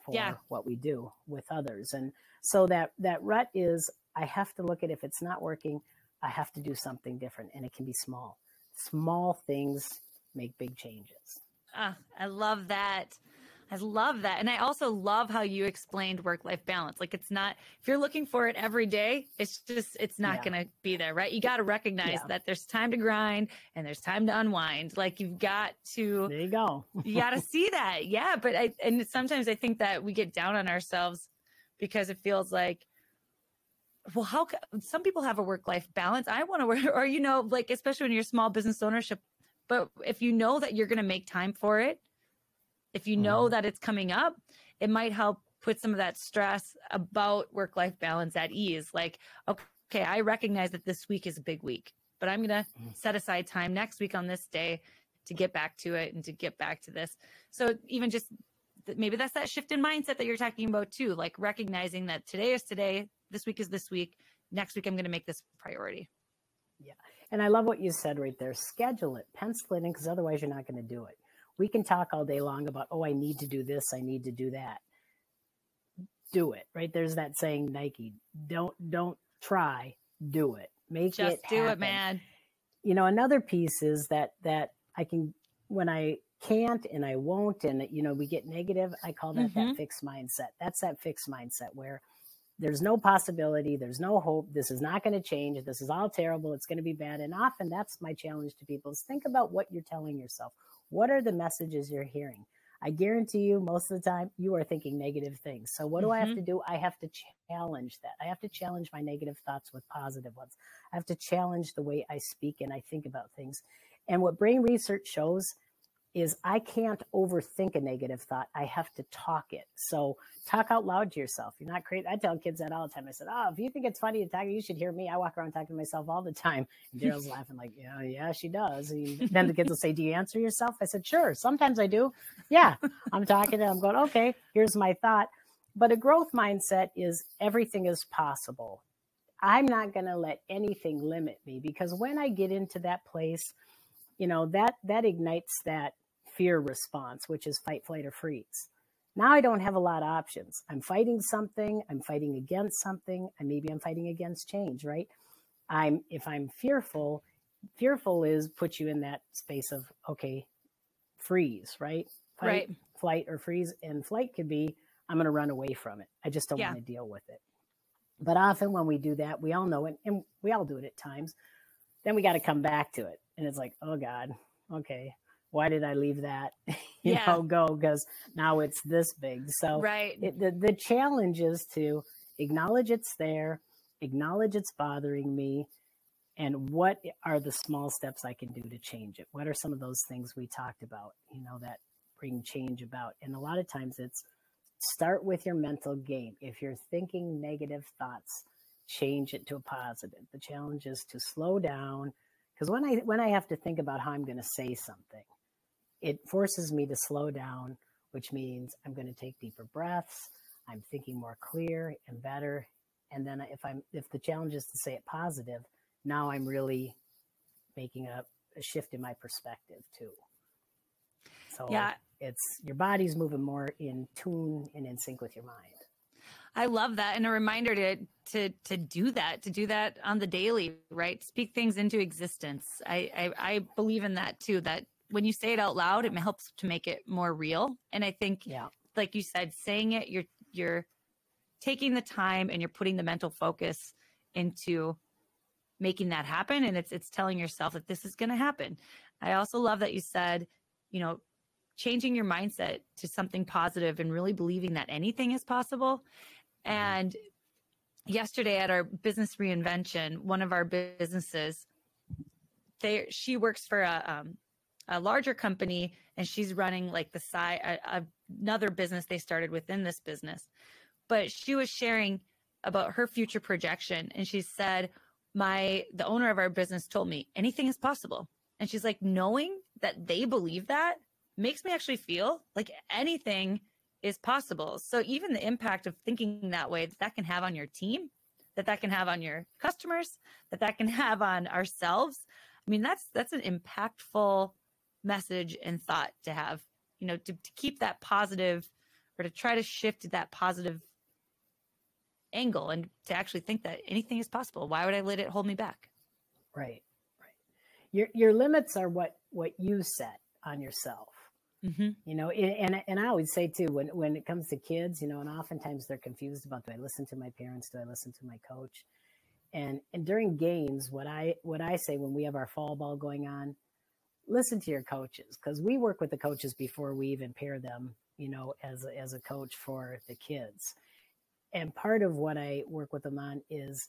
for what we do with others. And so that rut is, I have to look at, if it's not working, I have to do something different. And it can be small. Small things make big changes. I love that. I love that. And I also love how you explained work-life balance. Like, it's not, if you're looking for it every day, it's not going to be there, right? You got to recognize that there's time to grind and there's time to unwind. Like, you've got to, there you go. You got to see that. Yeah. But and sometimes I think that we get down on ourselves because it feels like, well, some people have a work-life balance. I want to work, or, like, especially when you're small business ownership, but if you know that you're going to make time for it, if you know that it's coming up, it might help put some of that stress about work-life balance at ease. Like, okay, I recognize that this week is a big week, but I'm going to set aside time next week on this day to get back to it and to get back to this. So even just maybe that's that shift in mindset that you're talking about too, like recognizing that today is today, this week is this week, next week I'm going to make this a priority. Yeah. And I love what you said right there. Schedule it, pencil it in, because otherwise you're not going to do it. We can talk all day long about, oh, I need to do this, I need to do that. Do it, right? There's that saying, Nike, don't try, do it. Make Just it do happen. It, man. Another piece is that I can, when I can't and I won't, and we get negative, I call that that fixed mindset. That's that fixed mindset where there's no possibility, there's no hope, this is not going to change, this is all terrible, it's going to be bad. And often that's my challenge to people is think about what you're telling yourself. What are the messages you're hearing? I guarantee you most of the time you are thinking negative things. So what do I have to do? I have to challenge that. I have to challenge my negative thoughts with positive ones. I have to challenge the way I speak and I think about things. And what brain research shows is I can't overthink a negative thought. I have to talk it. So talk out loud to yourself. You're not crazy. I tell kids that all the time. I said, if you think it's funny to talk, you should hear me. I walk around talking to myself all the time. And Daryl's laughing like, yeah, she does. And then the kids will say, do you answer yourself? I said, sure. Sometimes I do. Yeah, I'm talking and I'm going, okay, here's my thought. But a growth mindset is everything is possible. I'm not going to let anything limit me, because when I get into that place, that ignites that fear response, which is fight, flight, or freeze. Now I don't have a lot of options. I'm fighting something. I'm fighting against something. And maybe I'm fighting against change, right? If I'm fearful is puts you in that space of, okay, freeze, right? Fight, flight, or freeze. And flight could be, I'm going to run away from it. I just don't want to deal with it. But often when we do that, we all know it, and we all do it at times. Then we got to come back to it. And it's like, oh God, okay. Why did I leave that, go? Because now it's this big. So the challenge is to acknowledge it's there, acknowledge it's bothering me, and what are the small steps I can do to change it? What are some of those things we talked about, that bring change about? And a lot of times it's start with your mental game. If you're thinking negative thoughts, change it to a positive. The challenge is to slow down, because when I have to think about how I'm going to say something, it forces me to slow down, which means I'm going to take deeper breaths. I'm thinking more clear and better. And then if the challenge is to say it positive, now I'm really making a shift in my perspective too. So it's your body's moving more in tune and in sync with your mind. I love that. And a reminder to do that on the daily, right? Speak things into existence. I believe in that too, that when you say it out loud, it helps to make it more real. And I think, like you said, saying it, you're taking the time and you're putting the mental focus into making that happen. And it's telling yourself that this is going to happen. I also love that you said, changing your mindset to something positive and really believing that anything is possible. And yesterday at our business reinvention, one of our businesses, she works for a larger company, and she's running like the side, another business they started within this business. But she was sharing about her future projection. And she said, the owner of our business told me anything is possible. And she's like, knowing that they believe that makes me actually feel like anything is possible. So even the impact of thinking that way, that can have on your team, that can have on your customers, that can have on ourselves. I mean, that's an impactful message and thought to have, you know, to keep that positive, or to try to shift that positive angle, and to actually think that anything is possible. Why would I let it hold me back? Right. Your limits are what you set on yourself. Mm-hmm. You know, and I always say too, when it comes to kids, you know, and oftentimes they're confused about, do I listen to my parents? Do I listen to my coach? And during games, what I say when we have our fall ball going on, listen to your coaches, because we work with the coaches before we even pair them, you know, as a coach for the kids. And part of what I work with them on is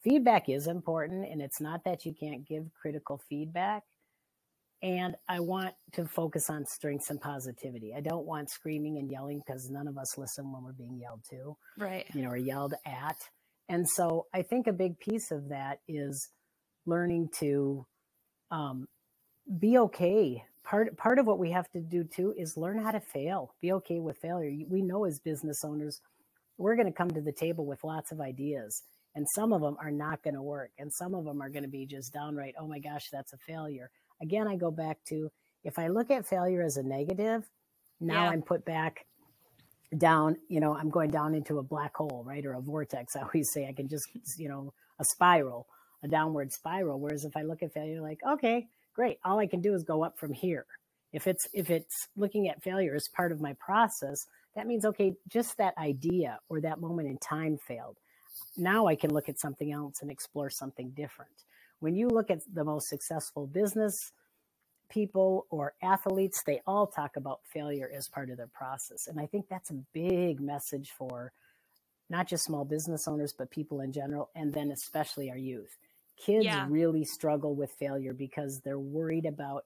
feedback is important, and it's not that you can't give critical feedback. And I want to focus on strengths and positivity. I don't want screaming and yelling, because none of us listen when we're being yelled to, right? You know, or yelled at. And so I think a big piece of that is learning to be okay. Part of what we have to do too is learn how to fail. Be okay with failure. We know as business owners, we're going to come to the table with lots of ideas, and some of them are not going to work, and some of them are going to be just downright, oh my gosh, that's a failure. Again, I go back to, if I look at failure as a negative, now I'm put back down, you know, I'm going down into a black hole, right? Or a vortex. I always say I can just, you know, a spiral, a downward spiral. Whereas if I look at failure, like, okay, great. All I can do is go up from here. If it's looking at failure as part of my process, that means, okay, just that idea or that moment in time failed. Now I can look at something else and explore something different. When you look at the most successful business people or athletes, they all talk about failure as part of their process. And I think that's a big message for not just small business owners, but people in general, and then especially our youth. Kids really struggle with failure because they're worried about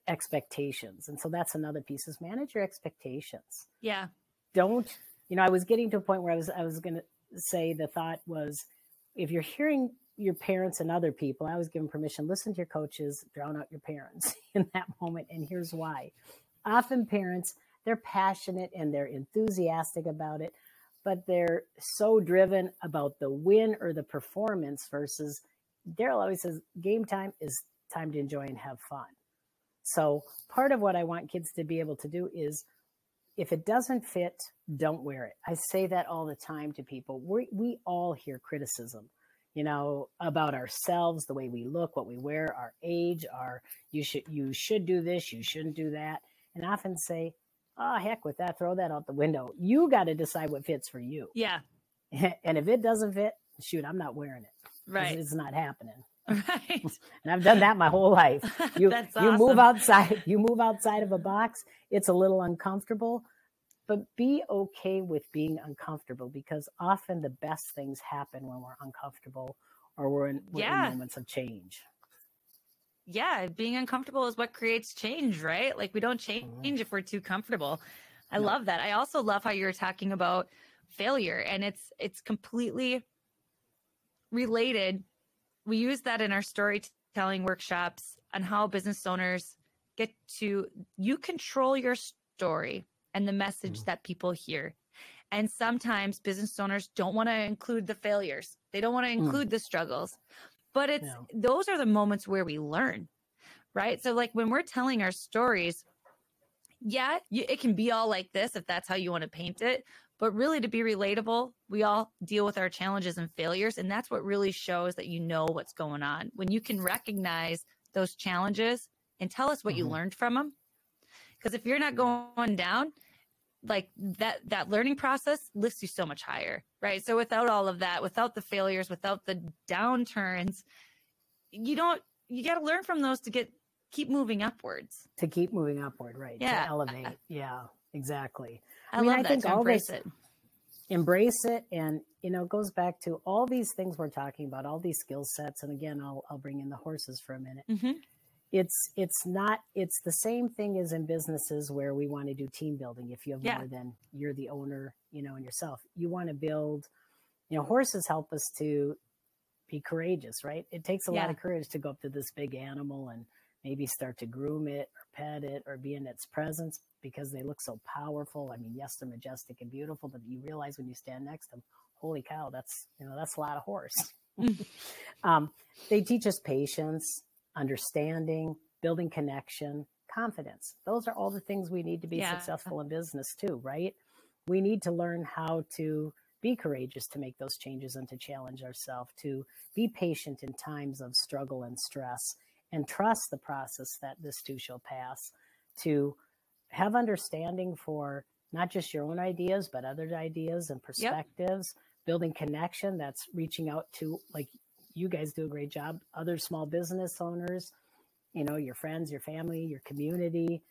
expectations. And so that's another piece, is manage your expectations. Yeah. Don't, you know, I was getting to a point where I was going to say, the thought was, if you're hearing your parents and other people, I was given permission, listen to your coaches, drown out your parents in that moment. And here's why. Often parents, they're passionate and they're enthusiastic about it, but they're so driven about the win or the performance, versus Daryl always says, game time is time to enjoy and have fun. So part of what I want kids to be able to do is, if it doesn't fit, don't wear it. I say that all the time to people. We all hear criticism, you know, about ourselves, the way we look, what we wear, our age, you should do this, you shouldn't do that. And I often say, oh, heck with that, throw that out the window. You got to decide what fits for you. Yeah. And if it doesn't fit, shoot, I'm not wearing it. Right. It's not happening. Right. And I've done that my whole life. That's awesome. You move outside of a box, it's a little uncomfortable, but be okay with being uncomfortable, because often the best things happen when we're uncomfortable, or we're in moments of change. Yeah, being uncomfortable is what creates change, right? Like, we don't change if we're too comfortable. I love that. I also love how you're talking about failure, and it's completely related. We use that in our storytelling workshops on how business owners you control your story and the message that people hear. And sometimes business owners don't want to include the failures. They don't want to include the struggles, but those are the moments where we learn, right? So like when we're telling our stories, it can be all like this if that's how you want to paint it. But really, to be relatable, we all deal with our challenges and failures. And that's what really shows that you know what's going on. When you can recognize those challenges and tell us what you learned from them. Because if you're not going down, like that learning process lifts you so much higher, right? So without all of that, without the failures, without the downturns, you got to learn from those to keep moving upwards. To keep moving upward, right? Yeah. To elevate. Yeah, exactly. I think embrace it. Embrace it. And, you know, it goes back to all these things we're talking about, all these skill sets. And again, I'll bring in the horses for a minute. Mm-hmm. It's the same thing as in businesses where we want to do team building. If you have more than you're the owner, you know, and yourself, you want to build, you know, horses help us to be courageous, right? It takes a lot of courage to go up to this big animal and maybe start to groom it or pet it or be in its presence because they look so powerful. I mean, yes, they're majestic and beautiful, but you realize when you stand next to them, holy cow, that's a lot of horse. They teach us patience, understanding, building connection, confidence. Those are all the things we need to be successful in business too, right? We need to learn how to be courageous to make those changes and to challenge ourselves, to be patient in times of struggle and stress, and trust the process that this too shall pass, to have understanding for not just your own ideas, but other ideas and perspectives, building connection that's reaching out to, like you guys do a great job, other small business owners, your friends, your family, your community,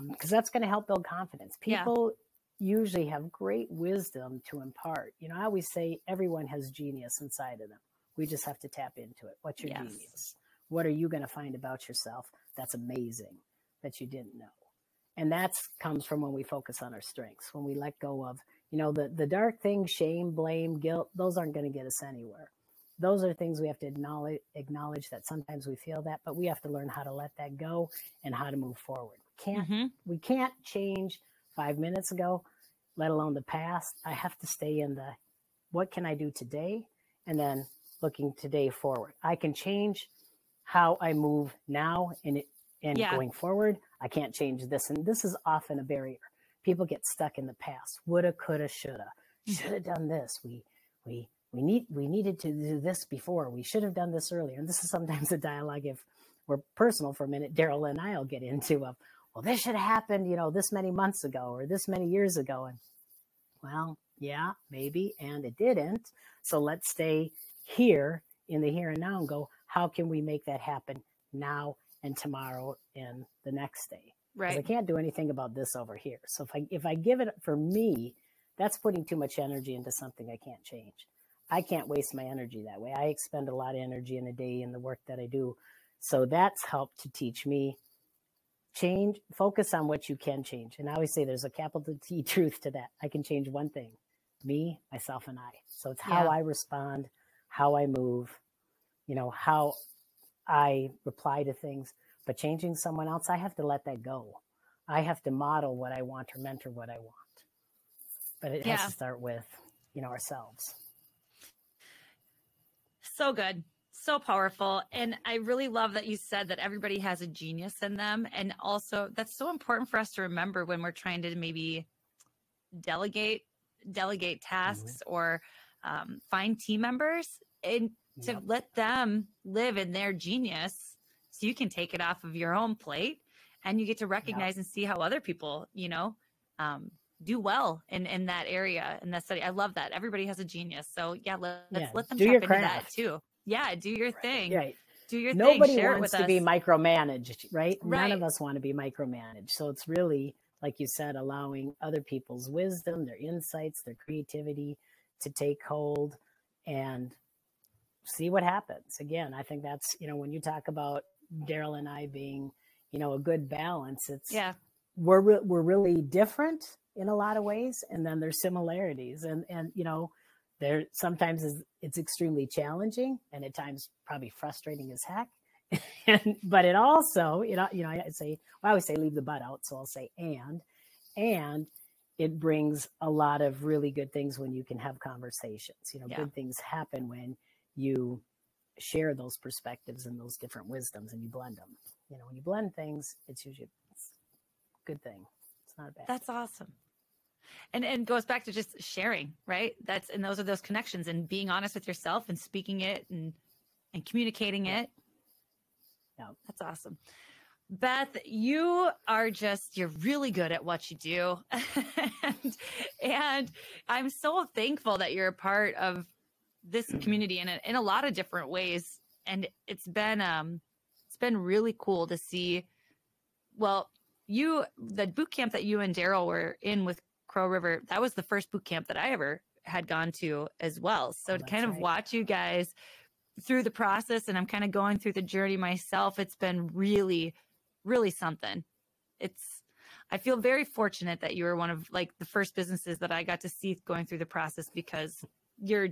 because that's going to help build confidence. People usually have great wisdom to impart. I always say everyone has genius inside of them. We just have to tap into it. What's your genius? What are you going to find about yourself that's amazing that you didn't know? And that comes from when we focus on our strengths, when we let go of, the dark things, shame, blame, guilt, those aren't going to get us anywhere. Those are things we have to acknowledge that sometimes we feel that, but we have to learn how to let that go and how to move forward. We can't change 5 minutes ago, let alone the past. I have to stay in the, what can I do today? And then looking today forward. I can change how I move now and going forward. I can't change this. And this is often a barrier. People get stuck in the past. Woulda, coulda, shoulda. Should have done this. We needed to do this before. We should have done this earlier. And this is sometimes a dialogue, if we're personal for a minute, Daryl and I'll get into of, well, this should have happened, this many months ago or this many years ago. And well, yeah, maybe, and it didn't. So let's stay here in the here and now and go, how can we make that happen now and tomorrow and the next day? Right. I can't do anything about this over here. So if I give it, for me, that's putting too much energy into something I can't change. I can't waste my energy that way. I expend a lot of energy in a day in the work that I do. So that's helped to teach me focus on what you can change. And I always say there's a capital T truth to that. I can change one thing, me, myself, and I. So it's how I respond, how I move, how I reply to things. But changing someone else, I have to let that go. I have to model what I want or mentor what I want. But it has to start with, ourselves. So good. So powerful. And I really love that you said that everybody has a genius in them. And also that's so important for us to remember when we're trying to maybe delegate tasks or find team members, and to let them live in their genius so you can take it off of your own plate and you get to recognize and see how other people, do well in that area, in that study. I love that. Everybody has a genius. So let's let them tap into that too. Yeah. Do your thing. Right. Do your thing. Nobody Share wants to be micromanaged, right? None of us want to be micromanaged. So it's really, like you said, allowing other people's wisdom, their insights, their creativity to take hold and see what happens. Again, I think that's, when you talk about Daryl and I being, a good balance, it's, we're really different in a lot of ways. And then there's similarities and there sometimes it's extremely challenging and at times probably frustrating as heck. But it also, I always say leave the but out. So I'll say, and it brings a lot of really good things when you can have conversations, good things happen when you share those perspectives and those different wisdoms and you blend them. When you blend things, it's usually a good thing. It's not a bad That's thing. Awesome. And goes back to just sharing, right? And those are those connections and being honest with yourself and speaking it and communicating it. Yeah. That's awesome. Beth, you're really good at what you do. and I'm so thankful that you're a part of this community in a lot of different ways. And it's been really cool to see, the boot camp that you and Daryl were in with Crow River, that was the first boot camp that I ever had gone to as well. So to kind of watch you guys through the process, and I'm kind of going through the journey myself, it's been really, really something. I feel very fortunate that you were one of the first businesses that I got to see going through the process, because you're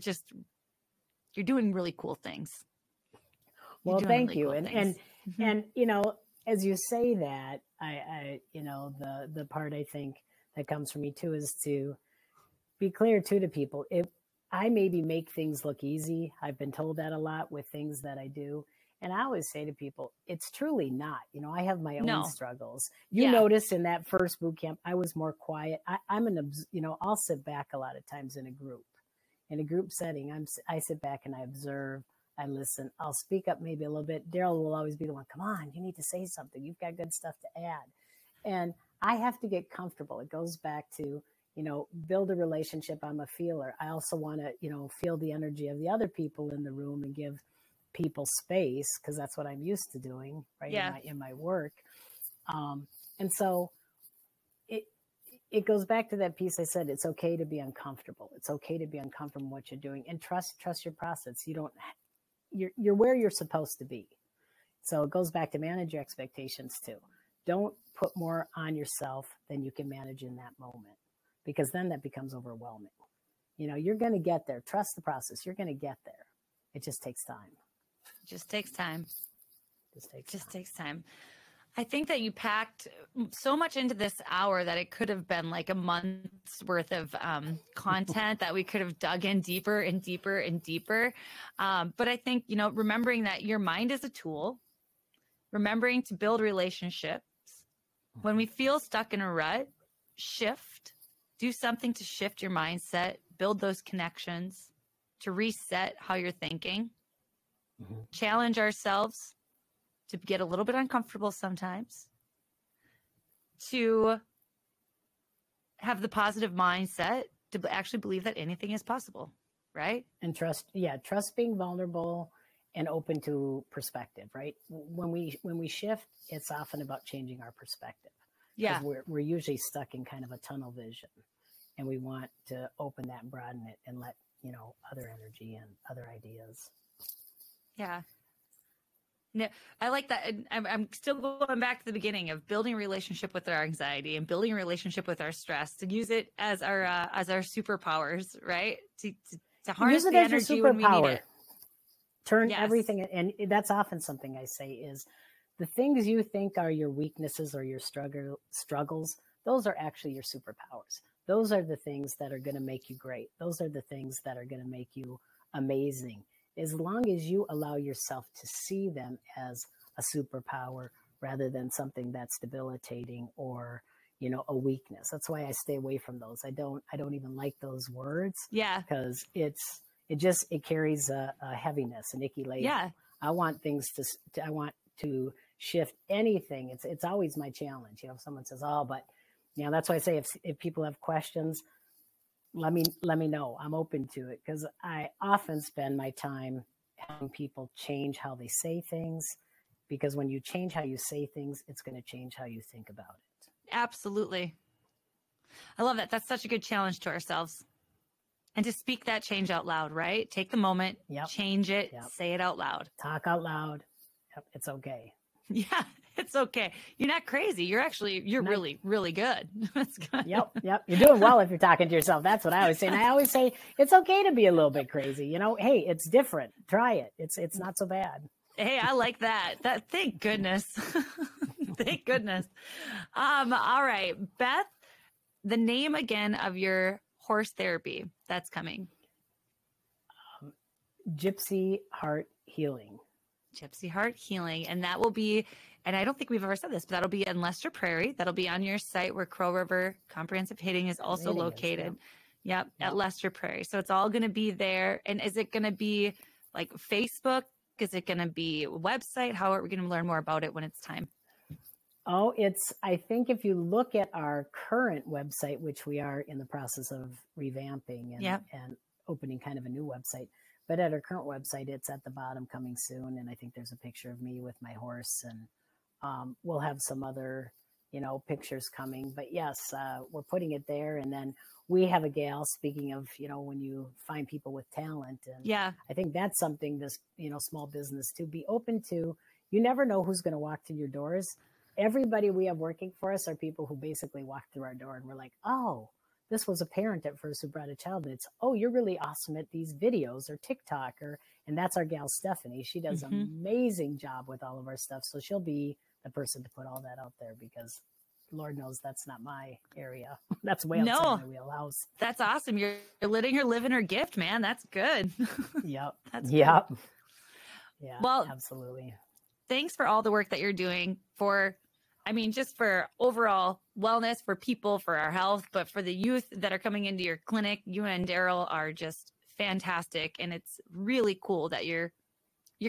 doing really cool things. Well, thank you. And as you say that, the part I think that comes from me too is to be clear too to people. If I maybe make things look easy, I've been told that a lot with things that I do. And I always say to people, it's truly not. I have my own struggles. You notice in that first boot camp, I was more quiet. I'll sit back a lot of times in a group setting. I sit back and I observe. I listen. I'll speak up maybe a little bit. Daryl will always be the one, come on, you need to say something. You've got good stuff to add. And I have to get comfortable. It goes back to, build a relationship. I'm a feeler. I also want to, feel the energy of the other people in the room and give people space, because that's what I'm used to doing, right? In my work. And so it goes back to that piece I said, it's okay to be uncomfortable. It's okay to be uncomfortable in what you're doing, and trust your process. You're where you're supposed to be. So it goes back to manage your expectations too. Don't put more on yourself than you can manage in that moment, because then that becomes overwhelming. You're going to get there. Trust the process. You're going to get there. It just takes time. Just takes time. Takes time. I think that you packed so much into this hour that it could have been like a month's worth of content that we could have dug in deeper and deeper and deeper. But I think, remembering that your mind is a tool, remembering to build relationships. When we feel stuck in a rut, shift, do something to shift your mindset, build those connections, to reset how you're thinking. Challenge ourselves to get a little bit uncomfortable sometimes, to have the positive mindset to actually believe that anything is possible, right? And trust being vulnerable and open to perspective, right? When we shift, it's often about changing our perspective. Yeah. We're usually stuck in kind of a tunnel vision, and we want to open that and broaden it and let, other energy and other ideas. Yeah. No, I like that. I'm still going back to the beginning of building a relationship with our anxiety and building a relationship with our stress, to use it as our superpowers, right? To harness the energy when we need it. Turn everything, and that's often something I say is the things you think are your weaknesses or your struggles, those are actually your superpowers. Those are the things that are going to make you great. Those are the things that are going to make you amazing. As long as you allow yourself to see them as a superpower rather than something that's debilitating or, a weakness. That's why I stay away from those. I don't even like those words. Yeah. Because it carries a heaviness, an icky label. Yeah. I want things I want to shift anything. It's always my challenge. If someone says, oh, but, that's why I say if people have questions, let me know. I'm open to it, because I often spend my time helping people change how they say things, because when you change how you say things, it's going to change how you think about it. Absolutely. I love that. That's such a good challenge to ourselves. And to speak that change out loud, right? Take the moment, change it, say it out loud. Talk out loud. Yep, it's okay. Yeah, it's okay. You're not crazy. You're really, really good. That's good. Yep. You're doing well if you're talking to yourself. That's what I always say. And I always say, it's okay to be a little bit crazy. Hey, it's different. Try it. It's not so bad. Hey, I like that. Thank goodness. Thank goodness. All right, Beth, the name again of your horse therapy that's coming. Gypsy Heart Healing. Gypsy Heart Healing. And that will be, and I don't think we've ever said this, but that'll be in Lester Prairie. That'll be on your site, where Crow River Comprehensive Hitting is also located. Yep, at Lester Prairie. So it's all going to be there. And is it going to be like Facebook? Is it going to be a website? How are we going to learn more about it when it's time? Oh, I think if you look at our current website, which we are in the process of revamping and opening kind of a new website, but at our current website, it's at the bottom, coming soon. And I think there's a picture of me with my horse, and we'll have some other, pictures coming. But yes, we're putting it there. And then we have a gal, speaking of, when you find people with talent. And I think that's something this, small business to be open to. You never know who's going to walk through your doors. Everybody we have working for us are people who basically walk through our door and we're like, oh, this was a parent at first who brought a child. And it's, oh, you're really awesome at these videos or TikTok, and that's our gal, Stephanie. She does an amazing job with all of our stuff. So she'll be the person to put all that out there, because Lord knows that's not my area. That's way outside my wheelhouse. That's awesome. You're letting her live in her gift, man. That's good. Yep. That's yep. good. Yeah, well, absolutely. Thanks for all the work that you're doing just for overall wellness, for people, for our health, but for the youth that are coming into your clinic. You and Daryl are just fantastic. And it's really cool that you're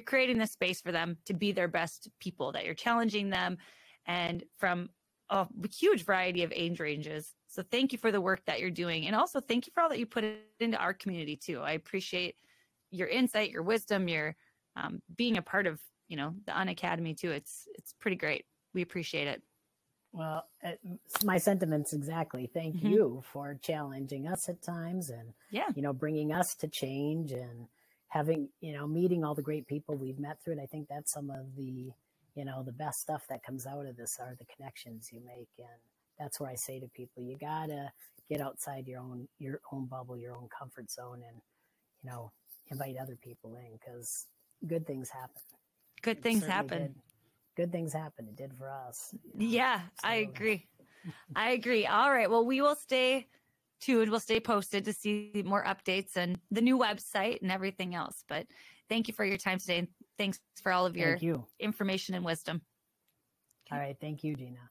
creating this space for them to be their best people, that you're challenging them, and from a huge variety of age ranges. So thank you for the work that you're doing. And also thank you for all that you put into our community too. I appreciate your insight, your wisdom, your being a part of, the Unacademy too. It's pretty great. We appreciate it. Well, my sentiments exactly. Thank you for challenging us at times, and, bringing us to change, and having, meeting all the great people we've met through it. I think that's some of the, the best stuff that comes out of this are the connections you make. And that's where I say to people, you gotta get outside your own bubble, your own comfort zone, and, invite other people in, because good things happen. Good things happen. Good things happen. It did for us. Yeah, so. I agree. All right. Well, we will stay tuned. We'll stay posted to see more updates and the new website and everything else. But thank you for your time today. And thanks for all of your information and wisdom. All right. Thank you, Gina.